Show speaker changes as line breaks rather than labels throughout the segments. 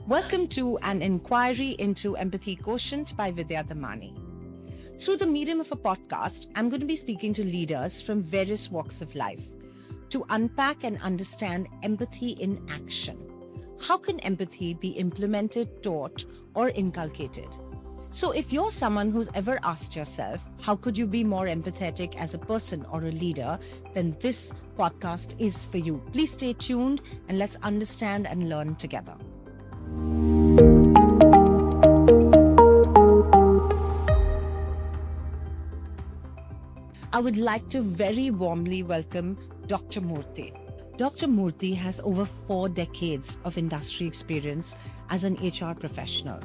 Welcome to an inquiry into empathy quotient by Vidya Damani. Through the medium of a podcast, I'm going to be speaking to leaders from various walks of life to unpack and understand empathy in action. How can empathy be implemented, taught, or inculcated? So if you're someone who's ever asked yourself, how could you be more empathetic as a person or a leader, then this podcast is for you. Please stay tuned and let's understand and learn together. I would like to very warmly welcome Dr. Murthy. Dr. Murthy has over 4 decades of industry experience as an HR professional.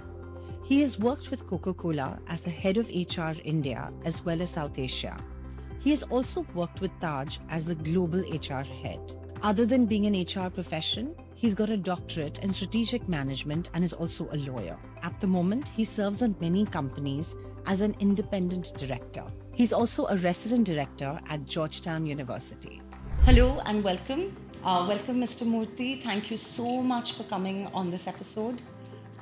He has worked with Coca-Cola as the head of HR India as well as South Asia. He has also worked with Taj as the global HR head. Other than being an HR profession, he's got a doctorate in strategic management and is also a lawyer. At the moment, he serves on many companies as an independent director. He's also a resident director at Georgetown University. Hello and welcome. Welcome, Mr. Murthy. Thank you so much for coming on this episode.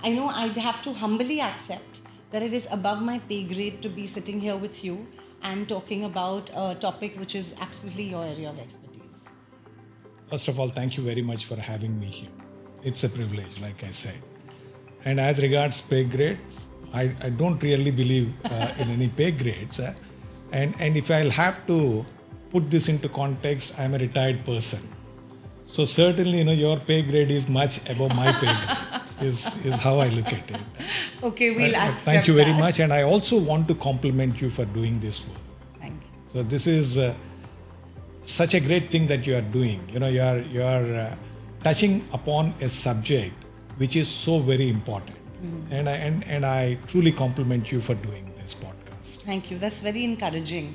I know I'd have to humbly accept that it is above my pay grade to be sitting here with you and talking about a topic which is absolutely your area of expertise.
First of all, thank you very much for having me here. It's a privilege, like I said. And as regards pay grades, I don't really believe in any pay grades. And if I'll have to put this into context, I'm a retired person. So certainly, your pay grade is much above my pay grade, is how I look at it.
Okay, we'll accept
Thank you very
that.
much. And I also want to compliment you for doing this work.
Thank you.
So this is such a great thing that you are doing. You are touching upon a subject which is so very important. And I truly compliment you for doing this podcast.
Thank you. That's very encouraging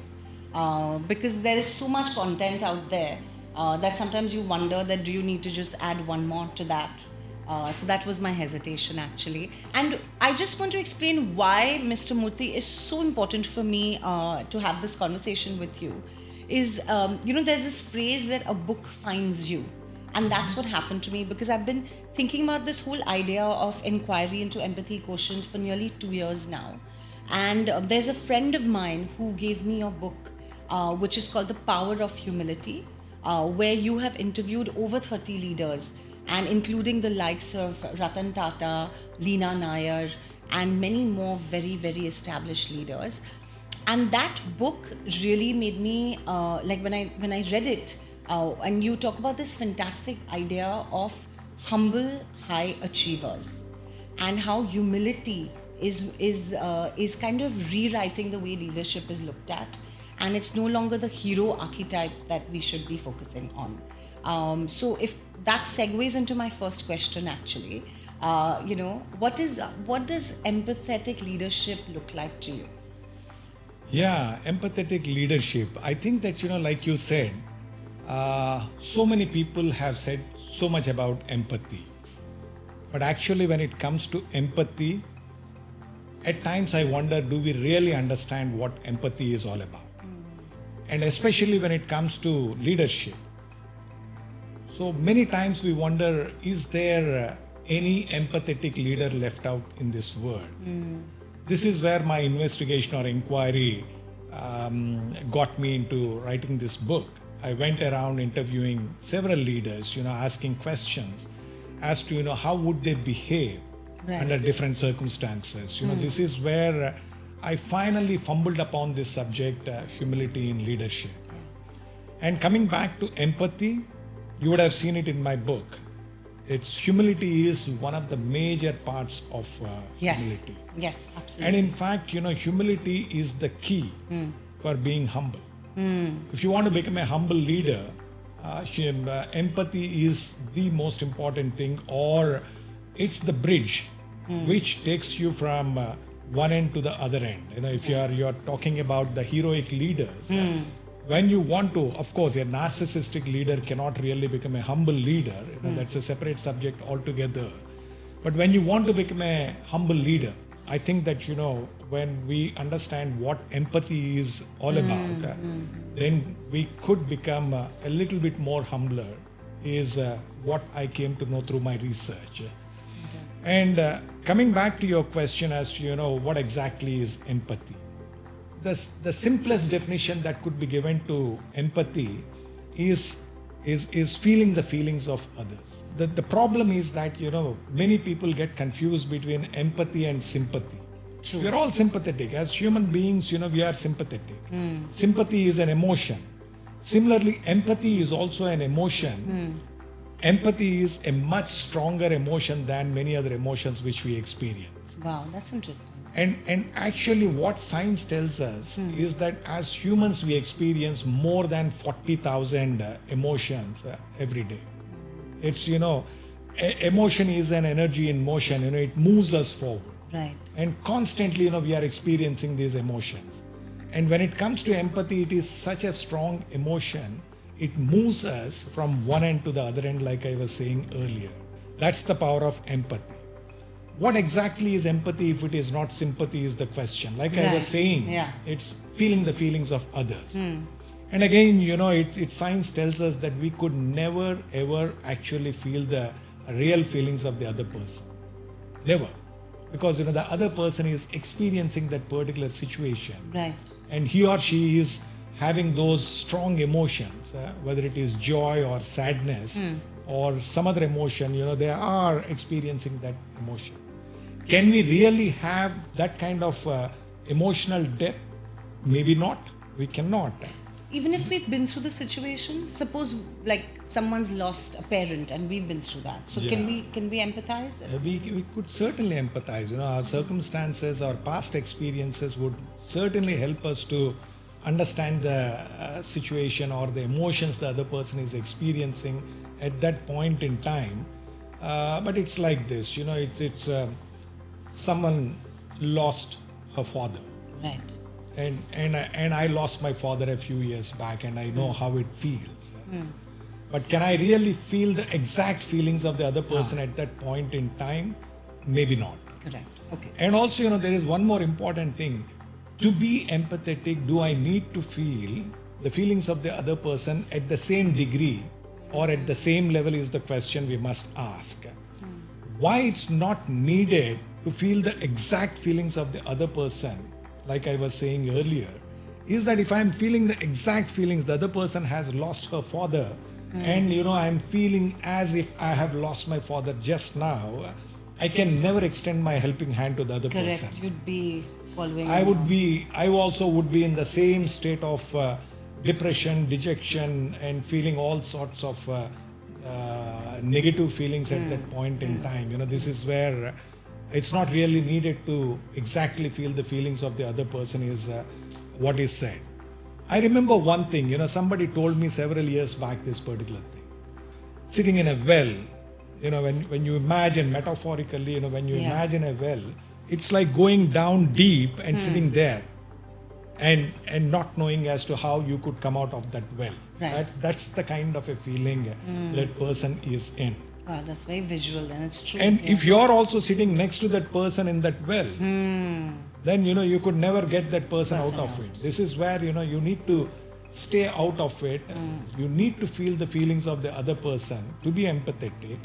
because there is so much content out there that sometimes you wonder that do you need to just add one more to that. So that was my hesitation actually. And I just want to explain why Mr. Murthy is so important for me to have this conversation with you. Is, there's this phrase that a book finds you. And that's what happened to me because I've been thinking about this whole idea of inquiry into empathy quotient for nearly 2 years now. And there's a friend of mine who gave me a book which is called The Power of Humility, where you have interviewed over 30 leaders and including the likes of Ratan Tata, Leena Nair, and many more very, very established leaders. And that book really made me, when I read it, and you talk about this fantastic idea of humble high achievers and how humility is kind of rewriting the way leadership is looked at, and it's no longer the hero archetype that we should be focusing on. So if that segues into my first question, actually, what does empathetic leadership look like to you?
Yeah, empathetic leadership. I think that, like you said, so many people have said so much about empathy. But actually, when it comes to empathy, at times I wonder, do we really understand what empathy is all about? And especially when it comes to leadership. So many times we wonder, is there any empathetic leader left out in this world? This is where my investigation or inquiry got me into writing this book. I went around interviewing several leaders, asking questions as to, how would they behave under different circumstances. This is where I finally fumbled upon this subject, humility in leadership. And coming back to empathy, you would have seen it in my book. Humility is one of the major parts of humility.
Yes, absolutely.
And in fact, humility is the key for being humble. If you want to become a humble leader, empathy is the most important thing, or it's the bridge which takes you from one end to the other end. If you're talking about the heroic leaders, when you want to, of course, a narcissistic leader cannot really become a humble leader. That's a separate subject altogether. But when you want to become a humble leader, I think that, when we understand what empathy is all about, then we could become a little bit more humbler, is what I came to know through my research. And coming back to your question as to what exactly is empathy, the simplest definition that could be given to empathy is feeling the feelings of others. The problem is that many people get confused between empathy and sympathy.
True.
We are all sympathetic as human beings. We are sympathetic. Sympathy is an emotion. Similarly, empathy is also an emotion. Empathy is a much stronger emotion than many other emotions which we experience.
Wow, that's interesting.
And actually what science tells us is that as humans we experience more than 40,000 emotions every day. It's emotion is an energy in motion. It moves us forward.
Right.
And constantly we are experiencing these emotions. And when it comes to empathy, it is such a strong emotion. It moves us from one end to the other end, like I was saying earlier. That's the power of empathy. What exactly is empathy if it is not sympathy is the question. Like I was saying, it's feeling the feelings of others. And again, science tells us that we could never ever actually feel the real feelings of the other person. Never. Because the other person is experiencing that particular situation.
Right.
And he or she is having those strong emotions, whether it is joy or sadness or some other emotion, they are experiencing that emotion. Can we really have that kind of emotional depth? Maybe not. We cannot.
Even if we've been through the situation, suppose like someone's lost a parent and we've been through that. So can we empathize?
We could certainly empathize. Our circumstances, our past experiences would certainly help us to understand the situation or the emotions the other person is experiencing at that point in time. But it's like this, it's someone lost her father.
Right.
And I lost my father a few years back, and I know how it feels. But can I really feel the exact feelings of the other person at that point in time? Maybe not.
Correct. Okay.
And also, there is one more important thing. To be empathetic, do I need to feel the feelings of the other person at the same degree or at the same level is the question we must ask. Why it's not needed to feel the exact feelings of the other person, like I was saying earlier, is that if I'm feeling the exact feelings, the other person has lost her father, and I'm feeling as if I have lost my father just now, I can never extend my helping hand to the other person.
Correct. You'd be following.
I also would be in the same state of depression, dejection, and feeling all sorts of negative feelings at that point in time. This is where it's not really needed to exactly feel the feelings of the other person is what is said. I remember one thing, somebody told me several years back this particular thing. Sitting in a well, when you imagine metaphorically, when you imagine a well, it's like going down deep and sitting there and not knowing as to how you could come out of that well.
Right.
That's the kind of a feeling that person is in.
Wow, that's very visual, and it's true.
And if you're also sitting next to that person in that well, then you could never get that person out of it. This is where you need to stay out of it. You need to feel the feelings of the other person to be empathetic.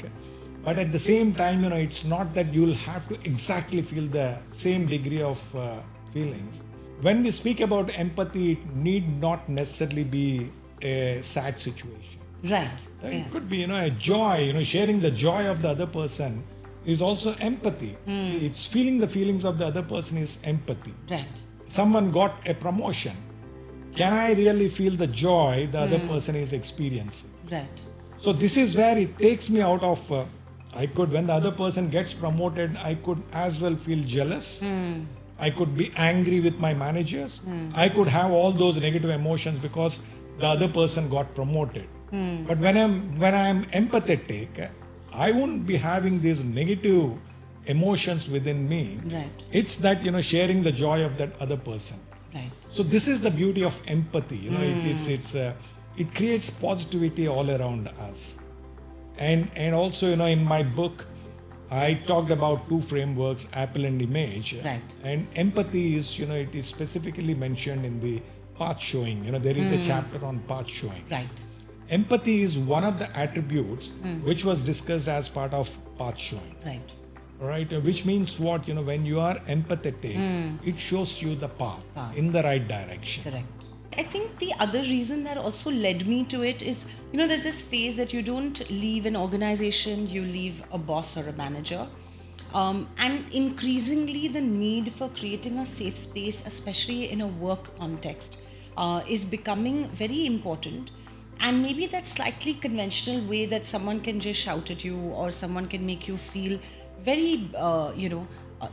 But at the same time, it's not that you'll have to exactly feel the same degree of feelings. When we speak about empathy, it need not necessarily be a sad situation.
Right.
It could be, a joy, sharing the joy of the other person is also empathy. It's feeling the feelings of the other person is empathy.
Right.
Someone got a promotion. Can I really feel the joy the other person is experiencing?
Right.
So this is where it takes me out of, when the other person gets promoted, I could as well feel jealous. I could be angry with my managers. I could have all those negative emotions because the other person got promoted. But when I'm empathetic, I won't be having these negative emotions within me.
Right.
It's that sharing the joy of that other person.
Right.
So this is the beauty of empathy. It creates positivity all around us. And also in my book, I talked about two frameworks, Apple and Image.
Right.
And empathy is it is specifically mentioned in the path showing. There is a chapter on path showing.
Right.
Empathy is one of the attributes which was discussed as part of path showing.
Right.
right? Which means what? When you are empathetic, it shows you the path
Path.
in the right direction.
Correct. I think the other reason that also led me to it is, there's this phase that you don't leave an organization, you leave a boss or a manager. And increasingly, the need for creating a safe space, especially in a work context, is becoming very important. And maybe that slightly conventional way that someone can just shout at you or someone can make you feel very,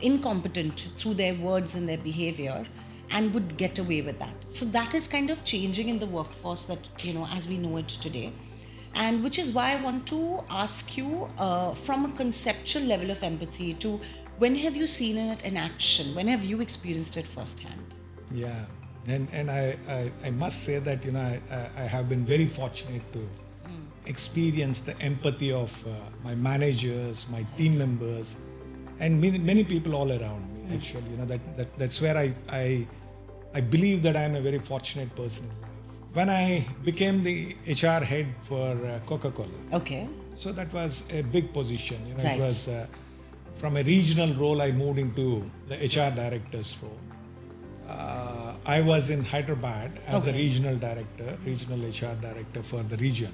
incompetent through their words and their behavior and would get away with that. So that is kind of changing in the workforce that, as we know it today. And which is why I want to ask you from a conceptual level of empathy to when have you seen it in action? When have you experienced it firsthand?
Yeah, and I must say that I have been very fortunate to experience the empathy of my managers, my team members, and many people all around me. Actually, that's where I believe that I am a very fortunate person in life. When I became the HR head for Coca-Cola,
Okay.
so that was a big position.
Right.
It was from a regional role I moved into the HR director's role. I was in Hyderabad as the
Okay.
regional HR director for the region.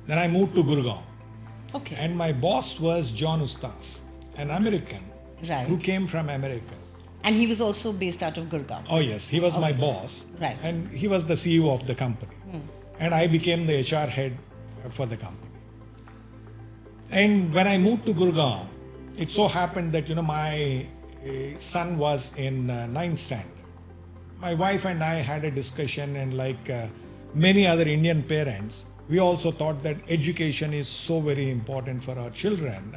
Then I moved to Gurgaon,
Okay.
and my boss was John Ustas, an American
Right.
who came from America.
And he was also based out of Gurgaon.
Oh yes, he was my boss,
Right.
and he was the CEO of the company, and I became the HR head for the company. And when I moved to Gurgaon, it so happened that my son was in ninth standard. My wife and I had a discussion, and like many other Indian parents, we also thought that education is so very important for our children.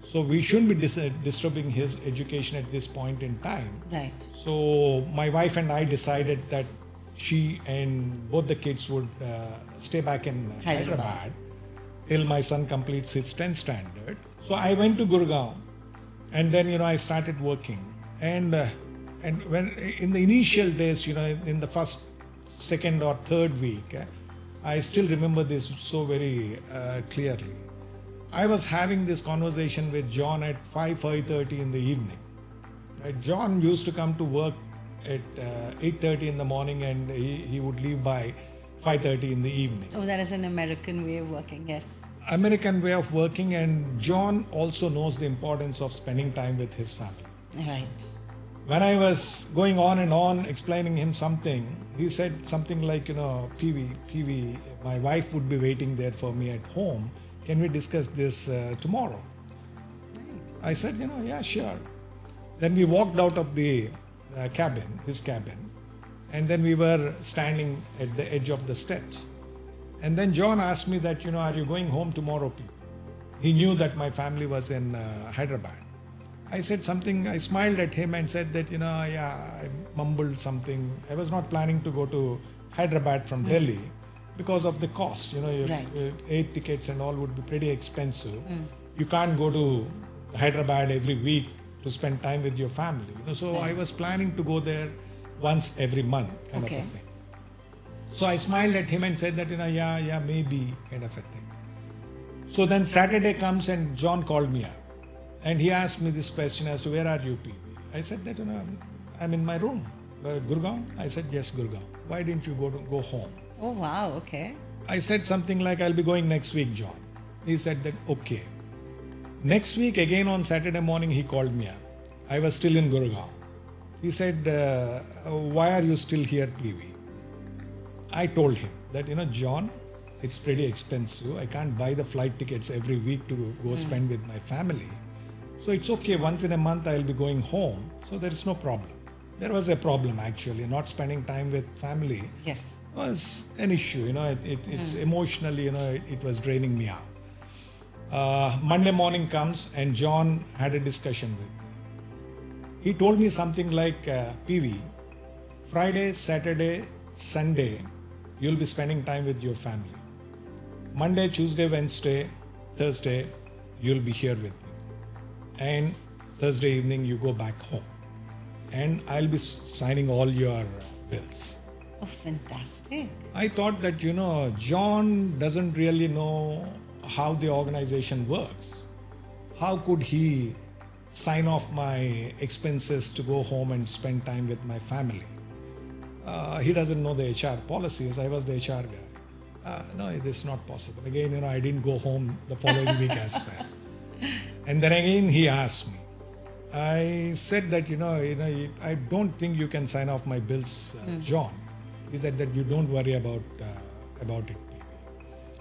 So we shouldn't be disturbing his education at this point in time.
Right.
So my wife and I decided that she and both the kids would stay back in Hyderabad till my son completes his 10th standard. So I went to Gurgaon, and then I started working. And when in the initial days, in the first, second or third week, I still remember this so very clearly. I was having this conversation with John at 5:30 in the evening. Right? John used to come to work at 8:30 in the morning, and he would leave by 5:30 in the evening.
Oh, that is an American way of working, yes.
American way of working, and John also knows the importance of spending time with his family.
Right.
When I was going on and on explaining him something, he said something like, PV, my wife would be waiting there for me at home. Can we discuss this tomorrow?
Nice.
I said, yeah, sure. Then we walked out of the cabin, his cabin, and then we were standing at the edge of the steps. And then John asked me that, are you going home tomorrow, people? He knew that my family was in Hyderabad. I said something, I smiled at him and said that, I mumbled something. I was not planning to go to Hyderabad from Delhi because of the cost. Your
Right.
air tickets and all would be pretty expensive. You can't go to Hyderabad every week to spend time with your family. So I was planning to go there once every month, kind of a
Okay.
thing. So I smiled at him and said that, yeah, maybe, kind of a thing. So then Saturday comes and John called me up. And he asked me this question as to, where are you, PV? I said that, I'm in my room. Gurgaon? I said, yes, Gurgaon. Why didn't you go home?
Oh, wow. Okay.
I said something like, I'll be going next week, John. He said that, okay. Next week, again on Saturday morning, he called me up. I was still in Gurgaon. He said, why are you still here, PV? I told him that, John, it's pretty expensive. I can't buy the flight tickets every week to go spend with my family. So it's okay, once in a month I'll be going home, so there is no problem. There was a problem actually, not spending time with family
Yes.
was an issue, it's emotionally, it was draining me out. Monday morning comes and John had a discussion with me. He told me something like, PV, Friday, Saturday, Sunday, you'll be spending time with your family. Monday, Tuesday, Wednesday, Thursday, you'll be here with me. And Thursday evening, you go back home. And I'll be signing all your bills.
Oh, fantastic.
I thought that, John doesn't really know how the organization works. How could he sign off my expenses to go home and spend time with my family. He doesn't know the HR policies. I was the HR guy. No, this is not possible. Again, I didn't go home the following week as well. And then again, he asked me. I said that, I don't think you can sign off my bills, John. He said that you don't worry about it.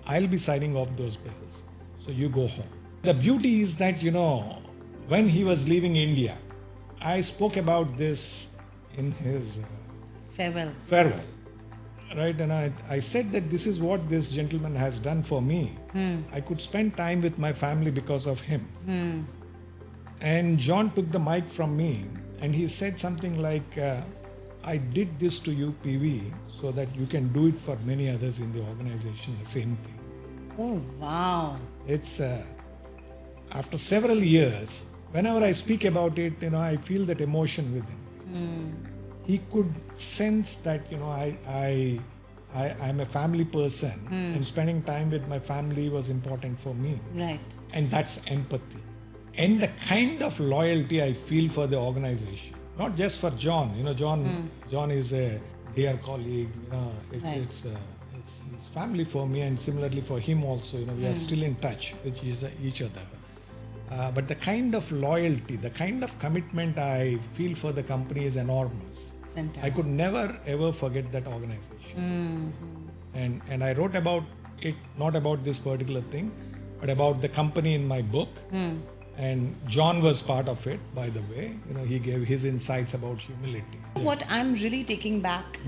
I'll be signing off those bills. So you go home. The beauty is that, when he was leaving India, I spoke about this in his
Farewell.
Right, and I said that this is what this gentleman has done for me. I could spend time with my family because of him. And John took the mic from me and he said something like, I did this to you, PV, so that you can do it for many others in the organization, the same thing.
Oh, wow.
It's after several years, whenever I speak about it, I feel that emotion within. He could sense that, I'm a family person and spending time with my family was important for me.
Right.
And that's empathy. And the kind of loyalty I feel for the organization, not just for John. John is a dear colleague. It's family for me, and similarly for him also. We are still in touch with each other. But the kind of loyalty, the kind of commitment I feel for the company is enormous.
Fantastic.
I could never ever forget that organization. And I wrote about it, not about this particular thing, but about the company in my book. And John was part of it, by the way. He gave his insights about humility.
What I'm really taking back,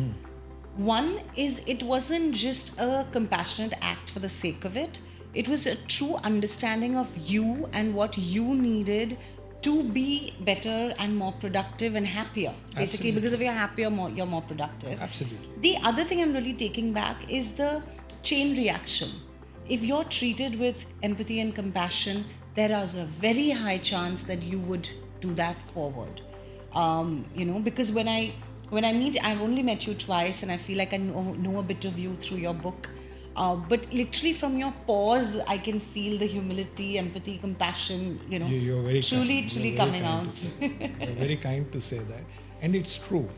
one is it wasn't just a compassionate act for the sake of it. It was a true understanding of you and what you needed to be better and more productive and happier. Basically,
Absolutely.
because if you're happier, you're more productive.
Absolutely.
The other thing I'm really taking back is the chain reaction. If you're treated with empathy and compassion, there is a very high chance that you would do that forward. Because when I meet, I've only met you twice, and I feel like I know a bit of you through your book. But literally from your pause, I can feel the humility, empathy, compassion,
You're very
truly
kind.
coming out.
You're very kind to say that. And it's true.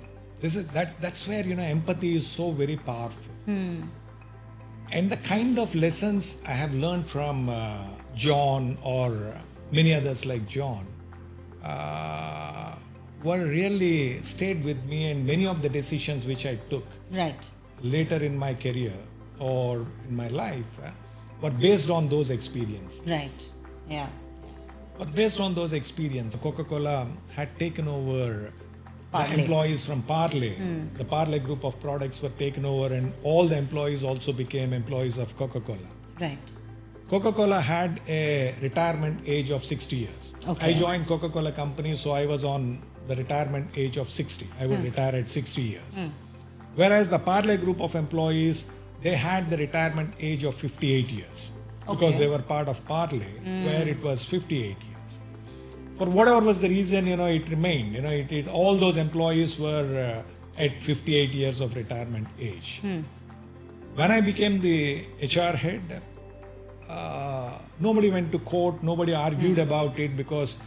That's where, empathy is so very powerful. And the kind of lessons I have learned from John or many others like John were really stayed with me, and many of the decisions which I took
Right.
later in my career or in my life were based on those experiences.
Right. Yeah.
But based on those experiences, Coca-Cola had taken over
Parle.
the employees from Parle. The Parle group of products were taken over, and all the employees also became employees of Coca-Cola.
Right.
Coca-Cola had a retirement age of 60 years.
Okay.
I joined Coca-Cola company, so I was on the retirement age of 60. I would retire at 60 years. Whereas the Parle group of employees, they had the retirement age of 58 years. Because they were part of Parle, where it was 58 years. For whatever was the reason, it remained. All those employees were at 58 years of retirement age. When I became the HR head, nobody went to court, nobody argued about it, because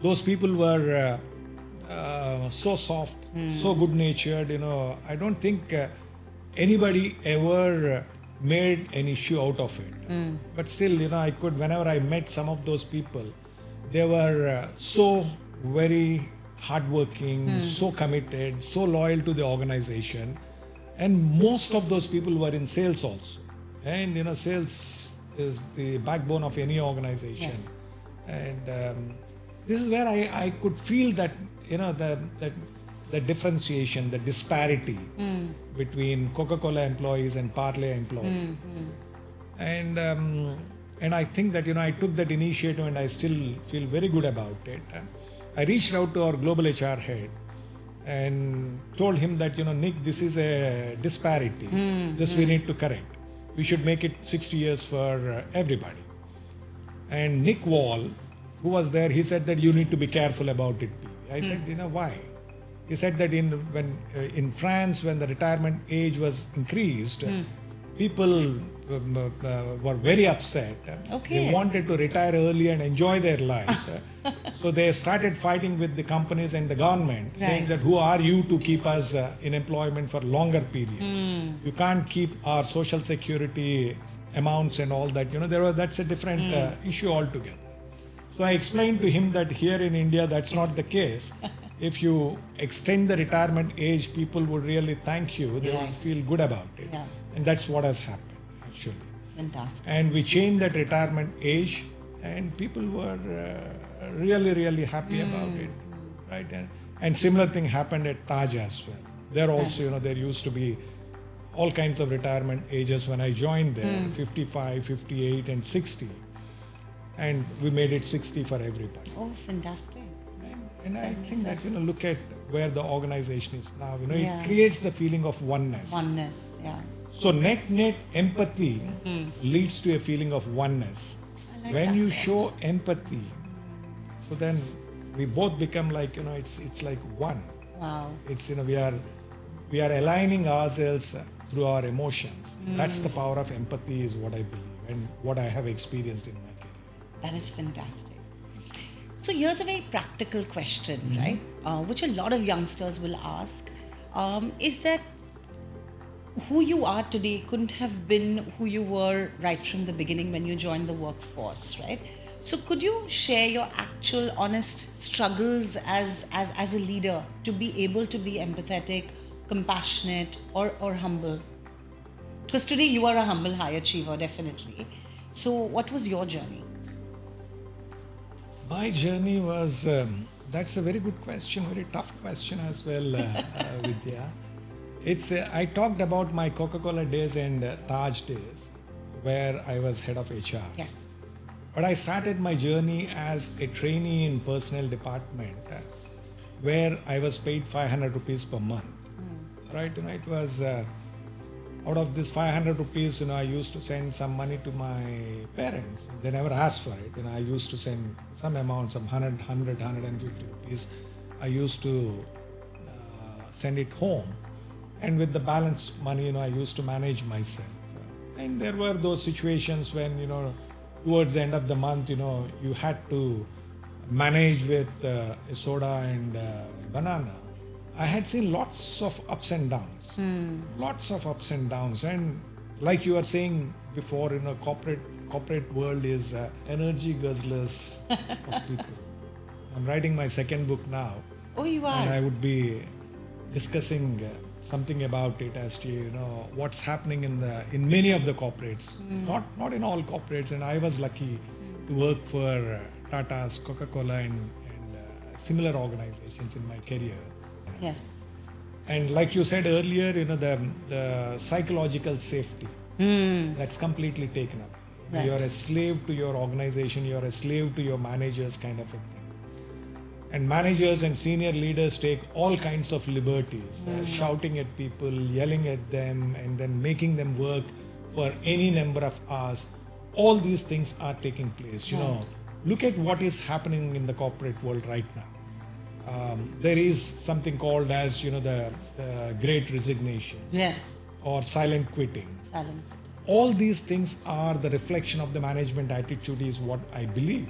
those people were so soft, so good-natured. I don't think anybody ever made an issue out of it. But still, whenever I met some of those people, they were so very hardworking, so committed, so loyal to the organization. And most of those people were in sales also. And, sales is the backbone of any organization.
Yes.
And this is where I could feel that, the differentiation, the disparity between Coca-Cola employees and Parle employees. And I think that, I took that initiative, and I still feel very good about it. I reached out to our global HR head and told him that, Nick, this is a disparity. This we need to correct. We should make it 60 years for everybody. And Nick Wall, who was there, he said that you need to be careful about it. I said, why? He said that in France, when the retirement age was increased, people were very upset.
Okay.
They wanted to retire early and enjoy their life. So they started fighting with the companies and the government, saying
Right.
that who are you to keep us in employment for longer period? You can't keep our social security amounts and all that. That's a different issue altogether. So I explained to him that here in India, that's not the case. If you extend the retirement age, people would really thank you. They
Right.
would feel good about it.
Yeah.
And that's what has happened, actually.
Fantastic.
And we changed that retirement age, and people were really, really happy about it. Right? And similar thing happened at Taj as well. There also, there used to be all kinds of retirement ages when I joined there, 55, 58, and 60. And we made it 60 for everybody.
Oh, fantastic.
And I
makes
think that,
sense.
look at where the organization is now.
Yeah.
It creates the feeling of oneness.
Oneness, yeah.
So net empathy leads to a feeling of oneness.
I like
When
that
you
thought.
show empathy, so then we both become like, it's like one.
Wow.
It's, we are aligning ourselves through our emotions. That's the power of empathy, is what I believe and what I have experienced in my career.
That is fantastic. So here's a very practical question, right? Which a lot of youngsters will ask. Is that who you are today couldn't have been who you were right from the beginning when you joined the workforce, right? So could you share your actual honest struggles as a leader to be able to be empathetic, compassionate, or humble? Because today you are a humble high achiever, definitely. So what was your journey?
My journey was, that's a very good question, very tough question as well, Vidya. I talked about my Coca-Cola days and Taj days, where I was head of HR.
Yes.
But I started my journey as a trainee in personnel department, where I was paid 500 rupees per month. Right? It was, out of this 500 rupees, I used to send some money to my parents. They never asked for it. I used to send some amount, some 150 rupees. I used to send it home. And with the balance money, I used to manage myself. And there were those situations when, towards the end of the month, you had to manage with a soda and banana. I had seen lots of ups and downs. Lots of ups and downs. And like you were saying before, corporate world is energy guzzlers of people. I'm writing my second book now.
Oh, you are?
And I would be discussing something about it as to what's happening in many of the corporates, not in all corporates. And I was lucky to work for Tata's, Coca-Cola, and similar organizations in my career.
Yes.
And like you said earlier, the psychological safety that's completely taken up.
Right.
You're a slave to your organization. You're a slave to your managers, kind of a thing. And managers and senior leaders take all kinds of liberties, shouting at people, yelling at them, and then making them work for any number of hours. All these things are taking place. Look at what is happening in the corporate world right now. There is something called as, the great resignation.
Yes.
Or silent quitting.
Silent.
All these things are the reflection of the management attitude, is what I believe.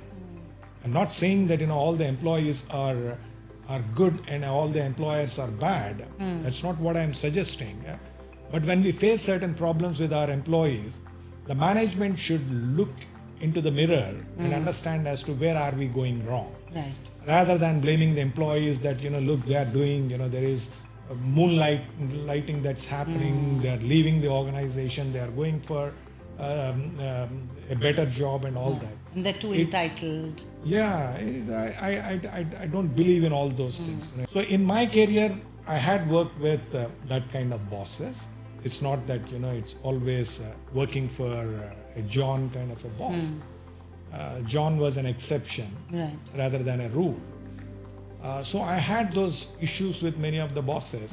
I'm not saying that all the employees are good and all the employers are bad. That's not what I'm suggesting. But when we face certain problems with our employees, the management should look into the mirror and understand as to where are we going wrong.
Right.
Rather than blaming the employees that, look, they are doing, there is moonlighting that's happening, they are leaving the organization, they are going for a better job and all that.
And they're too entitled.
Yeah, I don't believe in all those things. So in my career, I had worked with that kind of bosses. It's not that, it's always working for a John kind of a boss. John was an exception rather than a rule. So I had those issues with many of the bosses.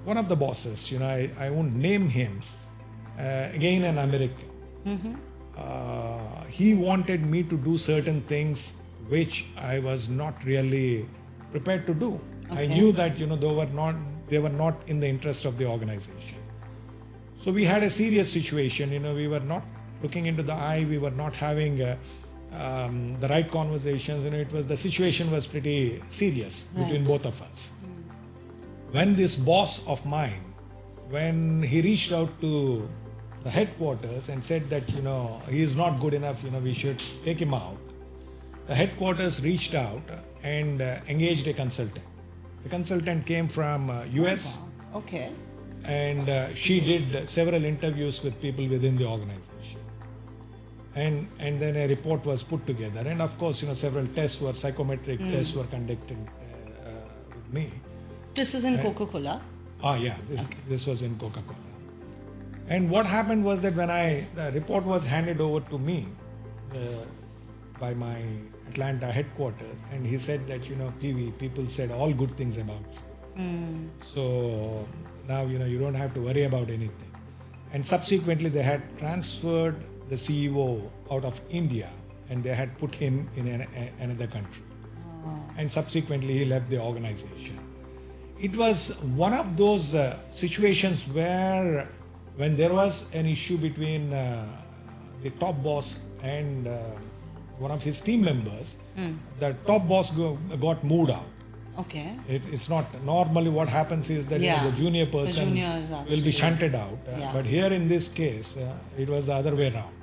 One of the bosses, I won't name him, again an American. He wanted me to do certain things which I was not really prepared to do. I knew that they were not in the interest of the organization. So we had a serious situation. We were not looking into the eye. We were not having the right conversations. The situation was pretty serious between both of us. When this boss of mine, when he reached out to the headquarters and said that he is not good enough, we should take him out. The headquarters reached out and engaged a consultant. The consultant came from US.
Wow. Okay.
And she did several interviews with people within the organization, and then a report was put together, and of course several tests were psychometric tests were conducted with me.
This is in Coca-Cola.
This was in Coca-Cola. And what happened was that when the report was handed over to me by my Atlanta headquarters, and he said that PV, people said all good things about you. So now you don't have to worry about anything. And subsequently they had transferred the CEO out of India and they had put him in another country. And subsequently he left the organization. It was one of those situations where when there was an issue between the top boss and one of his team members, the top boss got moved out.
Okay.
It's not normally what happens is that the junior person will be shunted out. But here in this case, it was the other way around.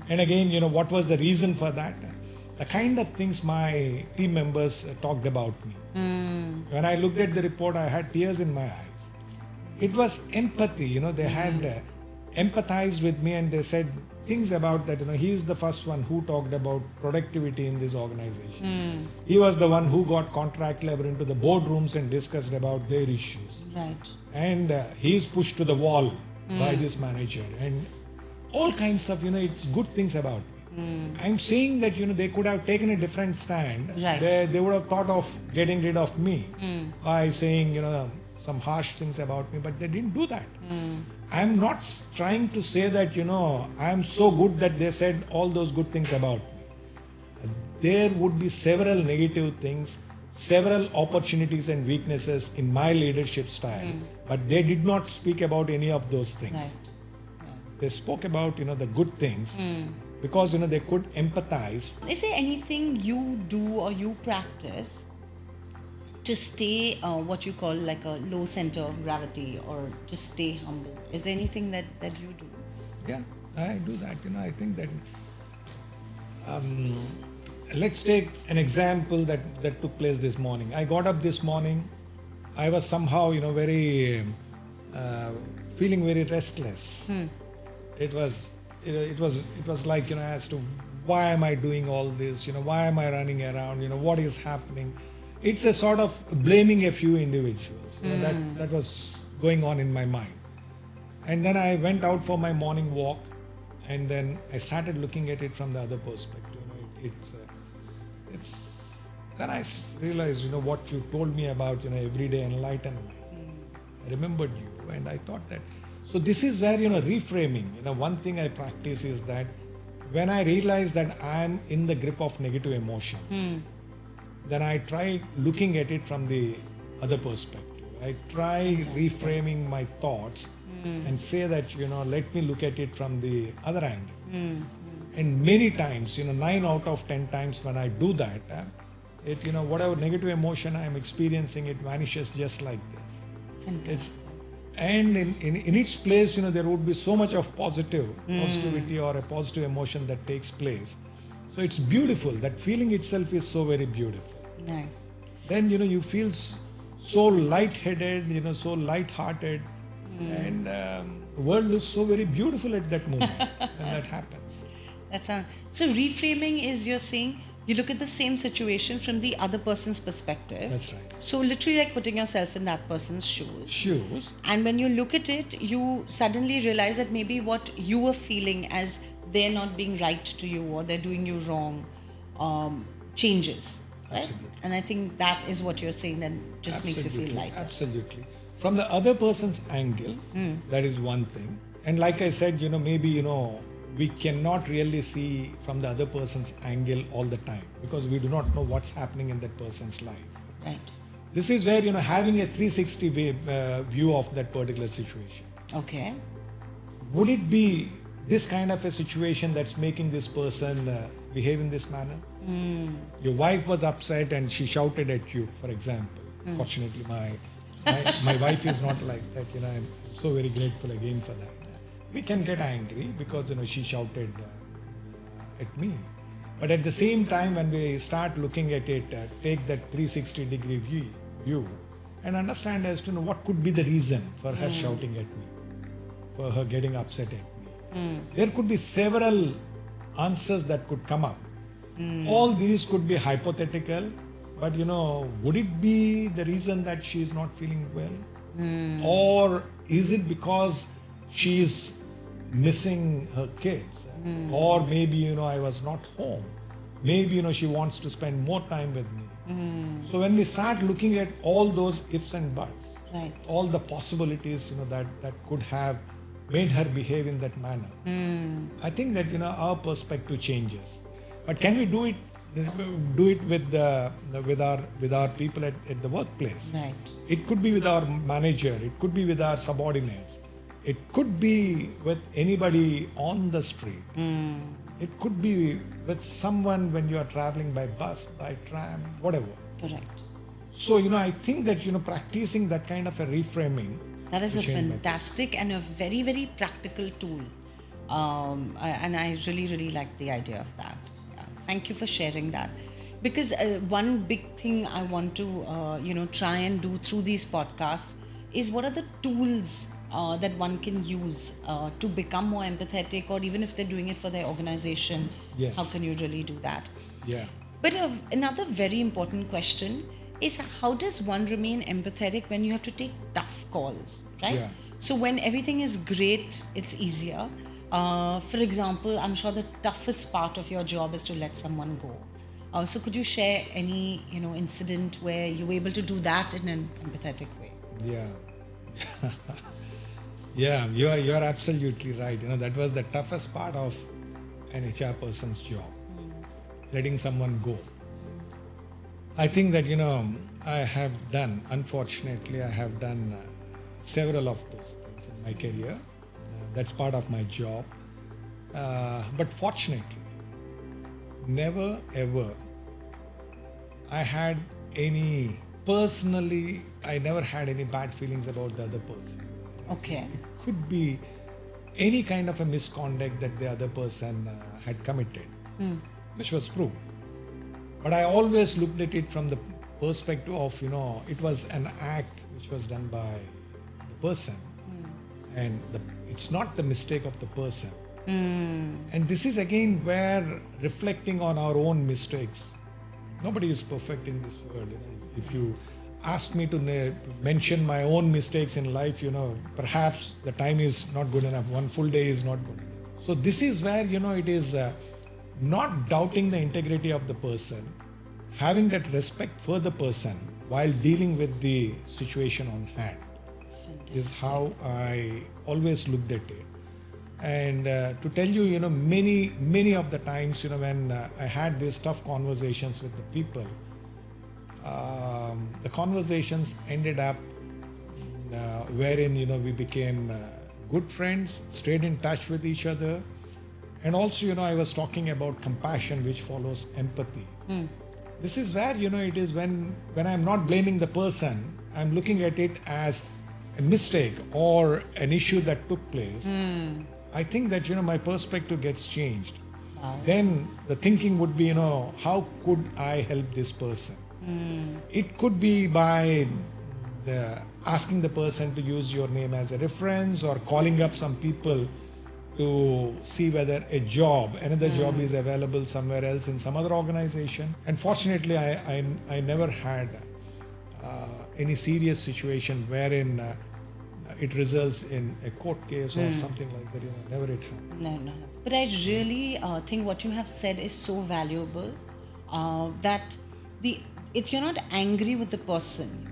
And again, what was the reason for that? The kind of things my team members talked about me. When I looked at the report, I had tears in my eyes. It was empathy. They had empathized with me and they said things about that. He is the first one who talked about productivity in this organization. He was the one who got contract labor into the boardrooms and discussed about their issues.
Right.
And he is pushed to the wall by this manager and all kinds of it's good things about me. I'm saying that they could have taken a different stand.
Right.
They would have thought of getting rid of me by saying some harsh things about me, but they didn't do that. I'm not trying to say that I'm so good that they said all those good things about me. There would be several negative things, several opportunities and weaknesses in my leadership style, but they did not speak about any of those things.
Right.
They spoke about the good things because they could empathize.
Is there anything you do or you practice to stay what you call like a low center of gravity or to stay humble? Is there anything that you do?
Yeah, I do that. I think that let's take an example that took place this morning. I got up this morning. I was somehow very feeling very restless. It was like as to why am I doing all this? Why am I running around? What is happening? It's a sort of blaming a few individuals. That was going on in my mind. And then I went out for my morning walk, and then I started looking at it from the other perspective. Then I realized, what you told me about, everyday enlightenment. I remembered you, and I thought that. So this is where reframing. One thing I practice is that when I realize that I'm in the grip of negative emotions. Then I try looking at it from the other perspective. I try reframing my thoughts and say that, let me look at it from the other angle. And many times, 9 out of 10 times when I do that, whatever negative emotion I'm experiencing, it vanishes just like this.
Fantastic.
And in its place, there would be so much of positivity or a positive emotion that takes place. So it's beautiful. That feeling itself is so very beautiful.
Nice.
Then you feel so light-headed, so light-hearted, and the world looks so very beautiful at that moment when that happens.
So reframing is, you're saying you look at the same situation from the other person's perspective.
That's right.
So literally like putting yourself in that person's shoes. And when you look at it, you suddenly realize that maybe what you were feeling as they're not being right to you or they're doing you wrong changes. Right?
Absolutely.
And I think that is what you're saying that just makes you feel lighter.
Absolutely. From the other person's angle, that is one thing. And like I said, maybe, we cannot really see from the other person's angle all the time because we do not know what's happening in that person's life.
Right.
This is where, having a 360 view of that particular situation.
Okay.
would it be this kind of a situation that's making this person behave in this manner? Your wife was upset and she shouted at you, for example. Fortunately, my wife is not like that. I'm so very grateful again for that. We can get angry because she shouted at me. But at the same time, when we start looking at it, take that 360-degree view and understand as to what could be the reason for her shouting at me, for her getting upset at me. There could be several answers that could come up. All these could be hypothetical, but would it be the reason that she is not feeling well? Or is it because she is missing her kids? Or maybe, I was not home. Maybe, she wants to spend more time with me. So when we start looking at all those ifs and buts,
Right.
all the possibilities, that could have made her behave in that manner, I think that, our perspective changes. But can we do it with our people at the workplace?
Right.
It could be with our manager, it could be with our subordinates, it could be with anybody on the street. It could be with someone when you are traveling by bus, by tram, whatever.
Correct.
So, I think that, practicing that kind of a reframing.
That is
to
a
change my
fantastic and a very, very practical tool. And I really, really like the idea of that. Yeah. Thank you for sharing that. Because one big thing I want to, try and do through these podcasts is what are the tools that one can use to become more empathetic, or even if they're doing it for their organization,
Yes.
how can you really do that?
Yeah.
But another very important question is, how does one remain empathetic when you have to take tough calls, right?
Yeah.
So when everything is great, it's easier. For example, I'm sure the toughest part of your job is to let someone go. So could you share any, incident where you were able to do that in an empathetic way?
Yeah. Yeah, you are absolutely right. That was the toughest part of an HR person's job, letting someone go. I think that, unfortunately, I have done several of those things in my career. That's part of my job. But fortunately, never ever I never had any bad feelings about the other person.
Okay.
It could be any kind of a misconduct that the other person had committed, which was proved. But I always looked at it from the perspective of, it was an act which was done by the person, and it's not the mistake of the person. And this is again where reflecting on our own mistakes. Nobody is perfect in this world. If you ask me to mention my own mistakes in life, perhaps the time is not good enough. One full day is not good enough. So this is where, it is not doubting the integrity of the person, having that respect for the person while dealing with the situation on hand. Is how I always looked at it. And to tell you, many of the times, when I had these tough conversations with the people, the conversations ended up wherein, we became good friends, stayed in touch with each other. And also, I was talking about compassion, which follows empathy. This is where, it is when I'm not blaming the person, I'm looking at it as a mistake or an issue that took place. I think that, my perspective gets changed.
Wow.
Then the thinking would be, how could I help this person? It could be by asking the person to use your name as a reference, or calling up some people to see whether another job is available somewhere else in some other organization. And fortunately, I never had any serious situation wherein it results in a court case or something like that. Never it happened.
No. But I really think what you have said is so valuable, that if you're not angry with the person,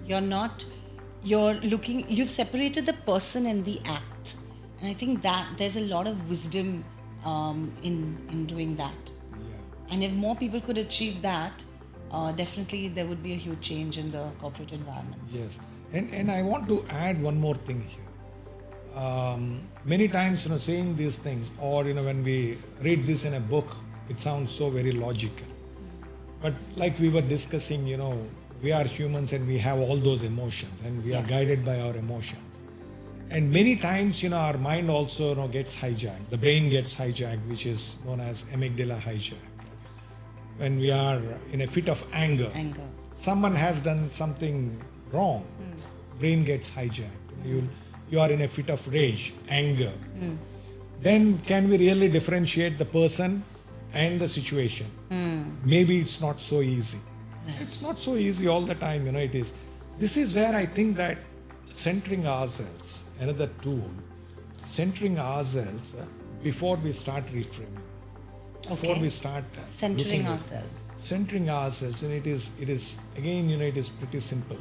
you've separated the person and the act. And I think that there's a lot of wisdom in doing that.
Yeah.
And if more people could achieve that, definitely there would be a huge change in the corporate environment.
Yes. And I want to add one more thing here. many times, saying these things, or when we read this in a book, it sounds so very logical. But like we were discussing, we are humans and we have all those emotions, and we are
Yes.
guided by our emotions. And many times, our mind also gets hijacked. The brain gets hijacked, which is known as amygdala hijack. When we are in a fit of anger,
Anger.
someone has done something wrong, brain gets hijacked. You are in a fit of rage, anger. Then can we really differentiate the person and the situation? Maybe it's not so easy. It's not so easy all the time, it is. This is where I think that centering ourselves, another tool, centering ourselves before we start reframing. Before
Okay.
we start
Centering
looking at-
ourselves.
centering ourselves, and it is again, it is pretty simple.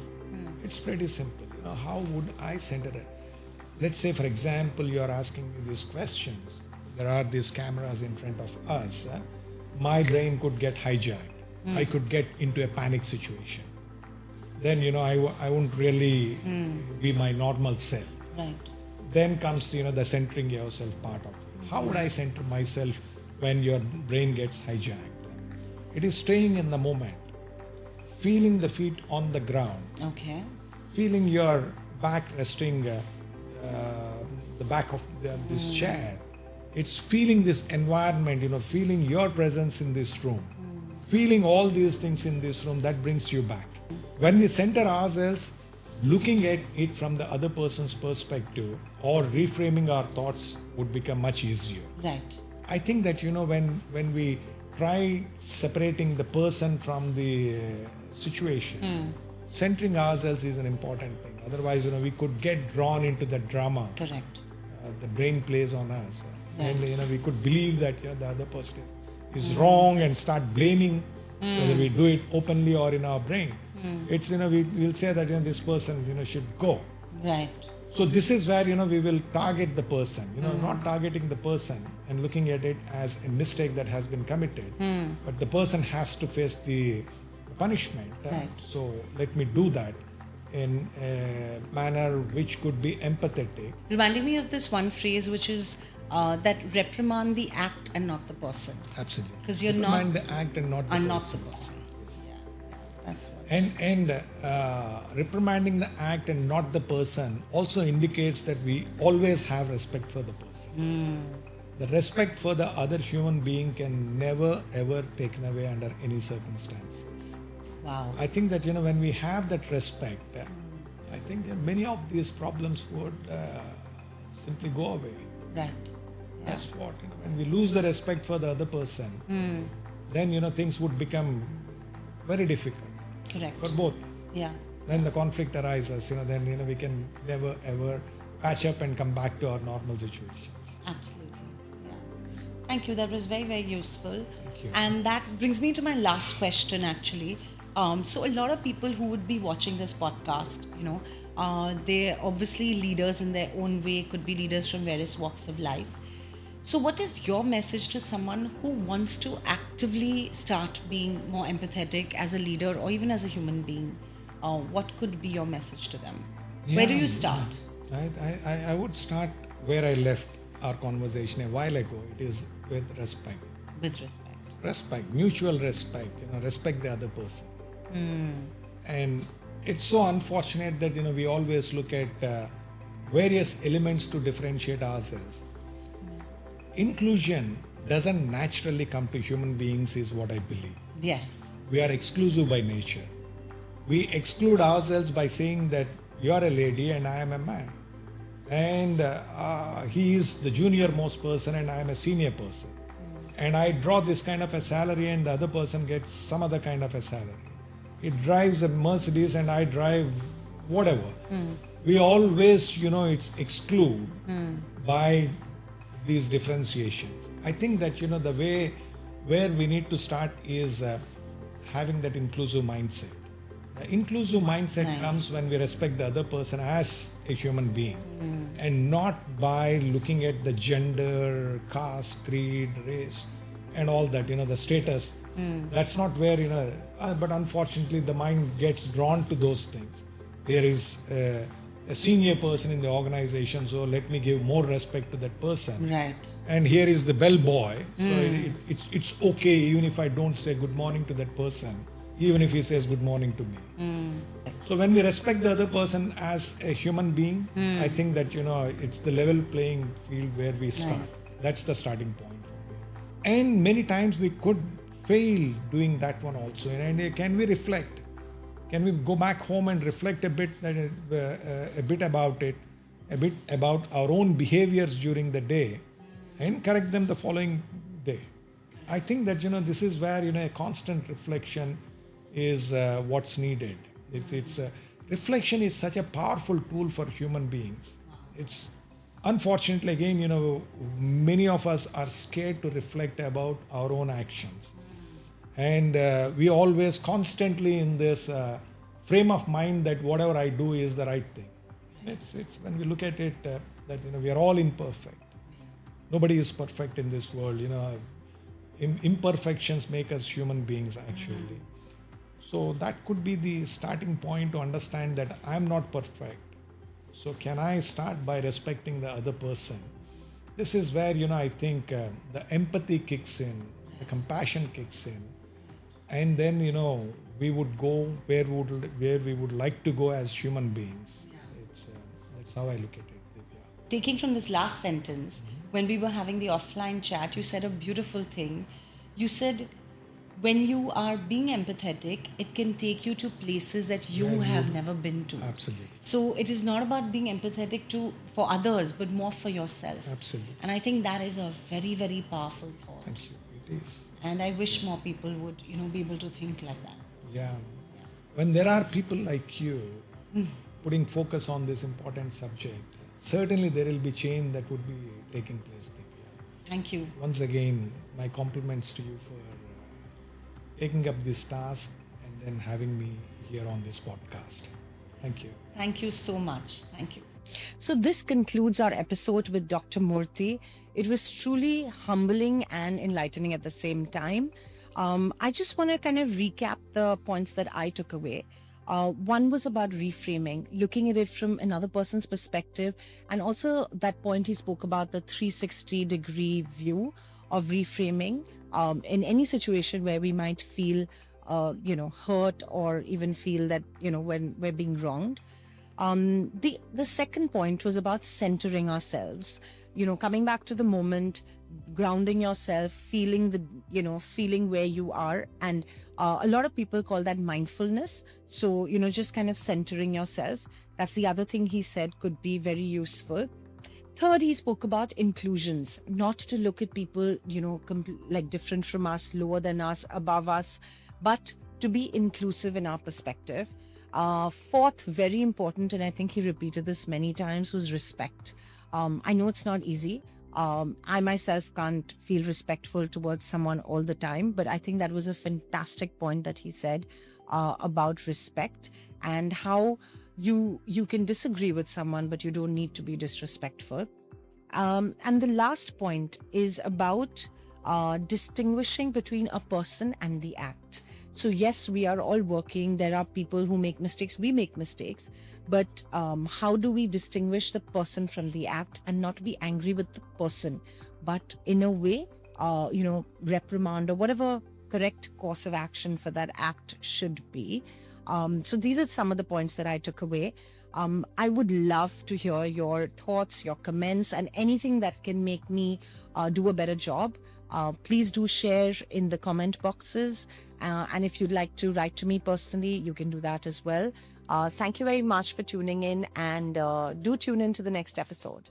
It's pretty simple. How would I center it? Let's say, for example, you are asking me these questions. There are these cameras in front of us. My brain could get hijacked. I could get into a panic situation. Then I won't really be my normal self.
Right.
Then comes the centering yourself part of it. How would I center myself when your brain gets hijacked? It is staying in the moment, feeling the feet on the ground,
Okay.
feeling your back resting the back of this chair. It's feeling this environment, feeling your presence in this room, feeling all these things in this room. That brings you back. When we center ourselves, looking at it from the other person's perspective or reframing our thoughts would become much easier.
Right.
I think that when we try separating the person from the situation, centering ourselves is an important thing. Otherwise, we could get drawn into the drama
Correct.
the brain plays on us,
Right.
and we could believe that the other person is wrong and start blaming, whether we do it openly or in our brain. It's we'll say that this person should go.
Right.
So this is where we will target the person, not targeting the person and looking at it as a mistake that has been committed, but the person has to face the punishment.
Right.
So let me do that in a manner which could be empathetic.
Reminding me of this one phrase, which is that reprimand the act and not the person.
Absolutely.
'Cause you're
Reprimand
not-
the act and not the
And
person.
not the person. Yeah. That's what.
And reprimanding the act and not the person also indicates that we always have respect for the person. The respect for the other human being can never ever taken away under any circumstances.
Wow.
I think that when we have that respect, I think many of these problems would simply go away.
Right.
That's what when we lose the respect for the other person, then things would become very difficult
Correct.
for both.
Yeah.
Then the conflict arises, then we can never ever patch up and come back to our normal situations.
Absolutely. Yeah. Thank you. That was very, very useful.
Thank you.
And that brings me to my last question, actually. So a lot of people who would be watching this podcast, they're obviously leaders in their own way, could be leaders from various walks of life. So what is your message to someone who wants to actively start being more empathetic as a leader or even as a human being? What could be your message to them? Where do you start?
I would start where I left our conversation a while ago. It is with respect.
With respect.
Respect, mutual respect, respect the other person. And it's so unfortunate that we always look at various elements to differentiate ourselves. Inclusion doesn't naturally come to human beings is what I believe.
Yes.
We are exclusive by nature. We exclude ourselves by saying that you are a lady and I am a man, and he is the junior most person and I am a senior person, and I draw this kind of a salary and the other person gets some other kind of a salary. It drives a Mercedes and I drive whatever. We always it's exclude by these differentiations. I think that the way where we need to start is having that inclusive mindset. The inclusive mindset
Nice.
comes when we respect the other person as a human being, and not by looking at the gender, caste, creed, race, and all that, the status. That's not where, but unfortunately the mind gets drawn to those things. There is a senior person in the organization, so let me give more respect to that person.
Right.
And here is the bellboy, so it's okay even if I don't say good morning to that person, even if he says good morning to me. So when we respect the other person as a human being, I think that it's the level playing field where we start.
Nice.
That's the starting point for me. And many times we could fail doing that one also. And can we reflect? Can we go back home and reflect a bit about it, a bit about our own behaviors during the day, and correct them the following day? I think that this is where a constant reflection is what's needed. It's reflection is such a powerful tool for human beings. It's unfortunately again many of us are scared to reflect about our own actions. And we always constantly in this frame of mind that whatever I do is the right thing. It's when we look at it that we are all imperfect. Nobody is perfect in this world. Imperfections make us human beings actually. So that could be the starting point to understand that I'm not perfect. So can I start by respecting the other person? This is where I think the empathy kicks in, the compassion kicks in, and then we would go where we would like to go as human beings. That's how I look at it, Divya.
Taking from this last sentence, when we were having the offline chat, you said a beautiful thing. You said, when you are being empathetic, it can take you to places that you have never been to.
Absolutely.
So it is not about being empathetic for others, but more for yourself.
Absolutely.
And I think that is a very, very powerful thought.
Thank you. It is.
And I wish more people would, be able to think like that.
Yeah. When there are people like you putting focus on this important subject, certainly there will be change that would be taking place, Divya.
Thank you.
Once again, my compliments to you for taking up this task and then having me here on this podcast. Thank you.
Thank you so much. Thank you. So this concludes our episode with Dr. Murthy. It was truly humbling and enlightening at the same time. I just want to kind of recap the points that I took away. One was about reframing, looking at it from another person's perspective, and also that point he spoke about, the 360-degree view of reframing in any situation where we might feel, hurt, or even feel that, when we're being wronged. The second point was about centering ourselves, coming back to the moment, grounding yourself, feeling where you are. And a lot of people call that mindfulness. So, just kind of centering yourself. That's the other thing he said could be very useful. Third, he spoke about inclusions, not to look at people, like different from us, lower than us, above us, but to be inclusive in our perspective. Fourth, very important, and I think he repeated this many times, was respect. I know it's not easy. I myself can't feel respectful towards someone all the time, but I think that was a fantastic point that he said about respect, and how you can disagree with someone, but you don't need to be disrespectful. And the last point is about distinguishing between a person and the act. So yes, we are all working. There are people who make mistakes. We make mistakes. But how do we distinguish the person from the act and not be angry with the person, but in a way, reprimand or whatever correct course of action for that act should be. So these are some of the points that I took away. I would love to hear your thoughts, your comments, and anything that can make me do a better job. Please do share in the comment boxes. And if you'd like to write to me personally, you can do that as well. Thank you very much for tuning in, and do tune in to the next episode.